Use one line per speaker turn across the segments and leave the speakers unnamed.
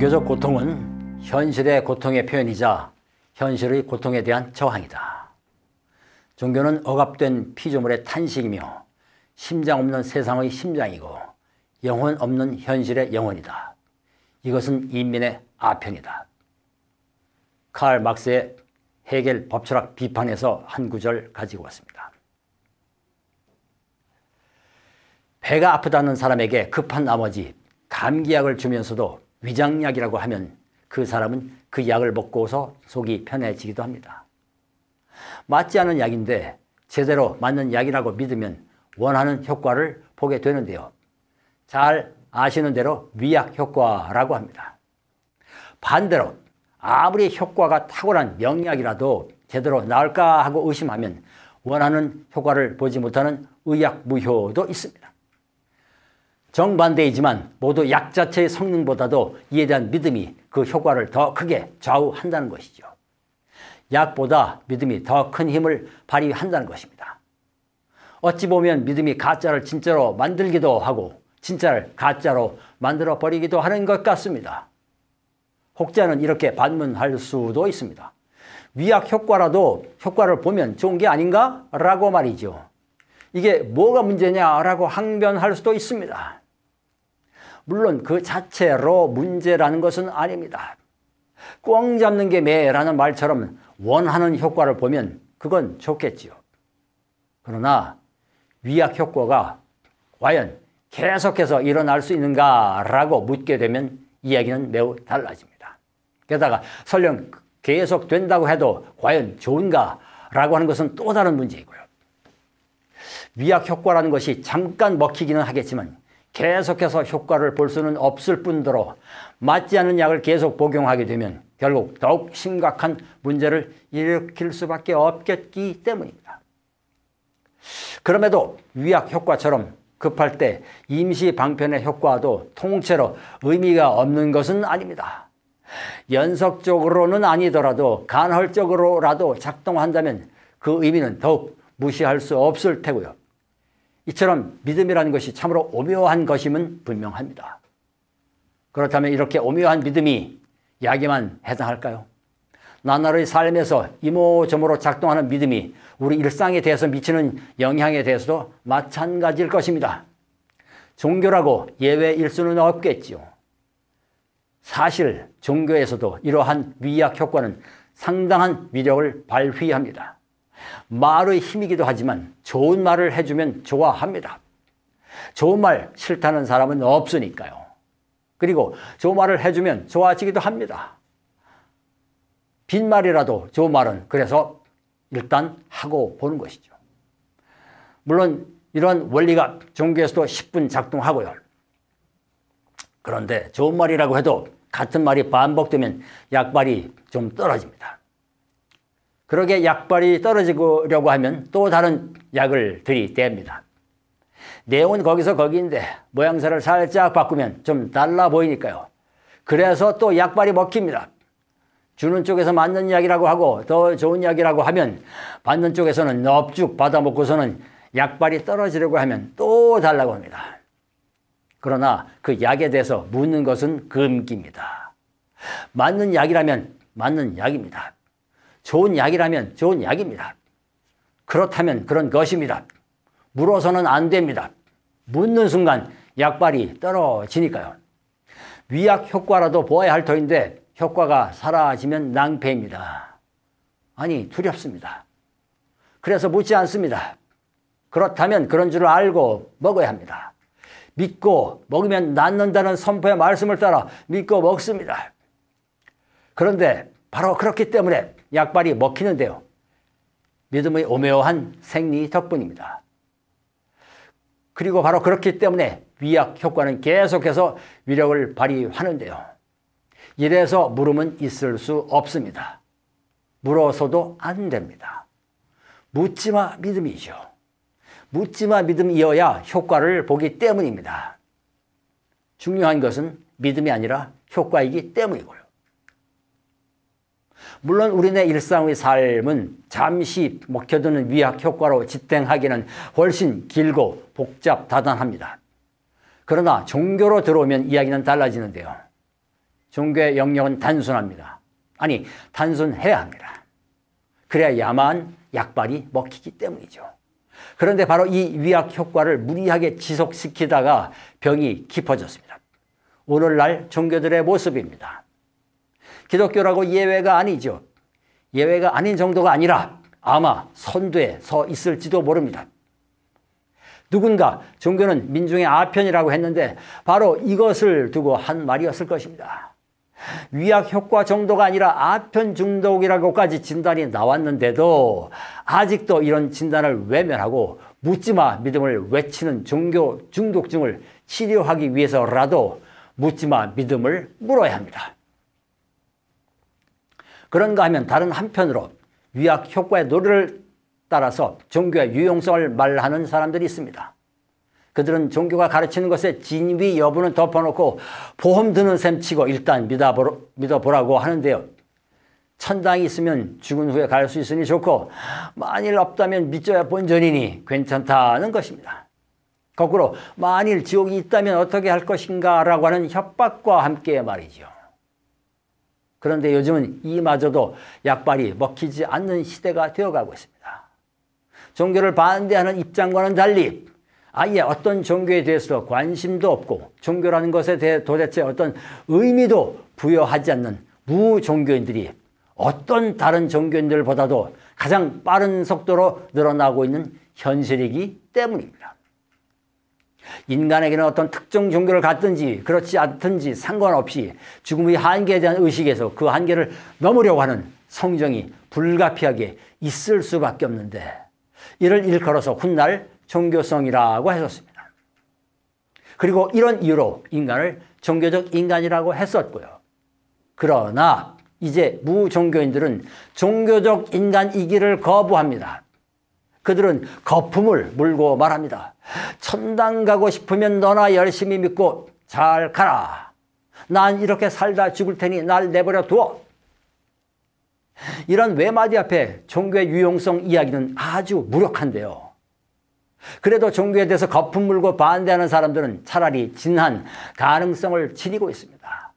종교적 고통은 현실의 고통의 표현이자 현실의 고통에 대한 저항이다. 종교는 억압된 피조물의 탄식이며 심장 없는 세상의 심장이고 영혼 없는 현실의 영혼이다. 이것은 인민의 아편이다. 칼 막스의 헤겔 법철학 비판에서 한 구절 가지고 왔습니다. 배가 아프다는 사람에게 급한 나머지 감기약을 주면서도 위장약이라고 하면 그 사람은 그 약을 먹고서 속이 편해지기도 합니다. 맞지 않은 약인데 제대로 맞는 약이라고 믿으면 원하는 효과를 보게 되는데요. 잘 아시는 대로 위약 효과라고 합니다. 반대로 아무리 효과가 탁월한 명약이라도 제대로 나을까 하고 의심하면 원하는 효과를 보지 못하는 의약무효도 있습니다. 정반대이지만 모두 약 자체의 성능보다도 이에 대한 믿음이 그 효과를 더 크게 좌우한다는 것이죠. 약보다 믿음이 더 큰 힘을 발휘한다는 것입니다. 어찌 보면 믿음이 가짜를 진짜로 만들기도 하고 진짜를 가짜로 만들어버리기도 하는 것 같습니다. 혹자는 이렇게 반문할 수도 있습니다. 위약 효과라도 효과를 보면 좋은 게 아닌가? 라고 말이죠. 이게 뭐가 문제냐라고 항변할 수도 있습니다. 물론 그 자체로 문제라는 것은 아닙니다. 꽝 잡는 게 매라는 말처럼 원하는 효과를 보면 그건 좋겠지요. 그러나 위약 효과가 과연 계속해서 일어날 수 있는가라고 묻게 되면 이야기는 매우 달라집니다. 게다가 설령 계속 된다고 해도 과연 좋은가라고 하는 것은 또 다른 문제이고요. 위약 효과라는 것이 잠깐 먹히기는 하겠지만 계속해서 효과를 볼 수는 없을 뿐더러 맞지 않는 약을 계속 복용하게 되면 결국 더욱 심각한 문제를 일으킬 수밖에 없기 때문입니다. 그럼에도 위약 효과처럼 급할 때 임시 방편의 효과도 통째로 의미가 없는 것은 아닙니다. 연속적으로는 아니더라도 간헐적으로라도 작동한다면 그 의미는 더욱 무시할 수 없을 테고요. 이처럼 믿음이라는 것이 참으로 오묘한 것임은 분명합니다. 그렇다면 이렇게 오묘한 믿음이 약에만 해당할까요? 나날의 삶에서 이모저모로 작동하는 믿음이 우리 일상에 대해서 미치는 영향에 대해서도 마찬가지일 것입니다. 종교라고 예외일 수는 없겠지요. 사실 종교에서도 이러한 위약 효과는 상당한 위력을 발휘합니다. 말의 힘이기도 하지만 좋은 말을 해주면 좋아합니다. 좋은 말 싫다는 사람은 없으니까요. 그리고 좋은 말을 해주면 좋아지기도 합니다. 빈말이라도 좋은 말은 그래서 일단 하고 보는 것이죠. 물론 이런 원리가 종교에서도 10분 작동하고요. 그런데 좋은 말이라고 해도 같은 말이 반복되면 약발이 좀 떨어집니다. 그러게 약발이 떨어지려고 하면 또 다른 약을 들이댑니다. 내용은 거기서 거기인데 모양새를 살짝 바꾸면 좀 달라 보이니까요. 그래서 또 약발이 먹힙니다. 주는 쪽에서 맞는 약이라고 하고 더 좋은 약이라고 하면 받는 쪽에서는 넙죽 받아먹고서는 약발이 떨어지려고 하면 또 달라고 합니다. 그러나 그 약에 대해서 묻는 것은 금기입니다. 맞는 약이라면 맞는 약입니다. 좋은 약이라면 좋은 약입니다. 그렇다면 그런 것입니다. 물어서는 안 됩니다. 묻는 순간 약발이 떨어지니까요. 위약 효과라도 보아야 할 터인데 효과가 사라지면 낭패입니다. 아니, 두렵습니다. 그래서 묻지 않습니다. 그렇다면 그런 줄을 알고 먹어야 합니다. 믿고 먹으면 낫는다는 선포의 말씀을 따라 믿고 먹습니다. 그런데 바로 그렇기 때문에 약발이 먹히는데요. 믿음의 오묘한 생리 덕분입니다. 그리고 바로 그렇기 때문에 위약 효과는 계속해서 위력을 발휘하는데요. 이래서 물음은 있을 수 없습니다. 물어서도 안 됩니다. 묻지마 믿음이죠. 묻지마 믿음이어야 효과를 보기 때문입니다. 중요한 것은 믿음이 아니라 효과이기 때문이고요. 물론 우리네 일상의 삶은 잠시 먹혀드는 위약 효과로 지탱하기는 훨씬 길고 복잡다단합니다. 그러나 종교로 들어오면 이야기는 달라지는데요. 종교의 영역은 단순합니다. 아니, 단순해야 합니다. 그래야만 약발이 먹히기 때문이죠. 그런데 바로 이 위약 효과를 무리하게 지속시키다가 병이 깊어졌습니다. 오늘날 종교들의 모습입니다. 기독교라고 예외가 아니죠. 예외가 아닌 정도가 아니라 아마 선두에 서 있을지도 모릅니다. 누군가 종교는 민중의 아편이라고 했는데 바로 이것을 두고 한 말이었을 것입니다. 위약 효과 정도가 아니라 아편 중독이라고까지 진단이 나왔는데도 아직도 이런 진단을 외면하고 묻지마 믿음을 외치는 종교 중독증을 치료하기 위해서라도 묻지마 믿음을 물어야 합니다. 그런가 하면 다른 한편으로 위약 효과의 노래를 따라서 종교의 유용성을 말하는 사람들이 있습니다. 그들은 종교가 가르치는 것의 진위 여부는 덮어놓고 보험 드는 셈 치고 일단 믿어보라고 하는데요. 천당이 있으면 죽은 후에 갈 수 있으니 좋고 만일 없다면 믿져야 본전이니 괜찮다는 것입니다. 거꾸로 만일 지옥이 있다면 어떻게 할 것인가 라고 하는 협박과 함께 말이죠. 그런데 요즘은 이마저도 약발이 먹히지 않는 시대가 되어가고 있습니다. 종교를 반대하는 입장과는 달리 아예 어떤 종교에 대해서도 관심도 없고 종교라는 것에 대해 도대체 어떤 의미도 부여하지 않는 무종교인들이 어떤 다른 종교인들보다도 가장 빠른 속도로 늘어나고 있는 현실이기 때문입니다. 인간에게는 어떤 특정 종교를 갖든지 그렇지 않든지 상관없이 죽음의 한계에 대한 의식에서 그 한계를 넘으려고 하는 성정이 불가피하게 있을 수밖에 없는데 이를 일컬어서 훗날 종교성이라고 했었습니다. 그리고 이런 이유로 인간을 종교적 인간이라고 했었고요. 그러나 이제 무종교인들은 종교적 인간이기를 거부합니다. 그들은 거품을 물고 말합니다. 천당 가고 싶으면 너나 열심히 믿고 잘 가라. 난 이렇게 살다 죽을 테니 날 내버려 두어. 이런 외마디 앞에 종교의 유용성 이야기는 아주 무력한데요. 그래도 종교에 대해서 거품 물고 반대하는 사람들은 차라리 진한 가능성을 지니고 있습니다.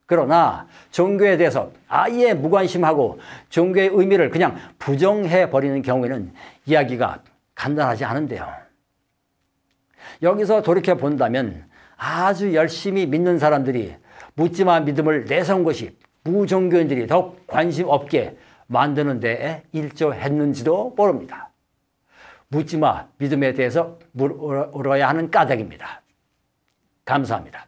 그러나 종교에 대해서 아예 무관심하고 종교의 의미를 그냥 부정해버리는 경우에는 이야기가 간단하지 않은데요. 여기서 돌이켜본다면 아주 열심히 믿는 사람들이 묻지마 믿음을 내세운 것이 무종교인들이 더욱 관심 없게 만드는 데에 일조했는지도 모릅니다. 묻지마 믿음에 대해서 물어야 하는 까닭입니다. 감사합니다.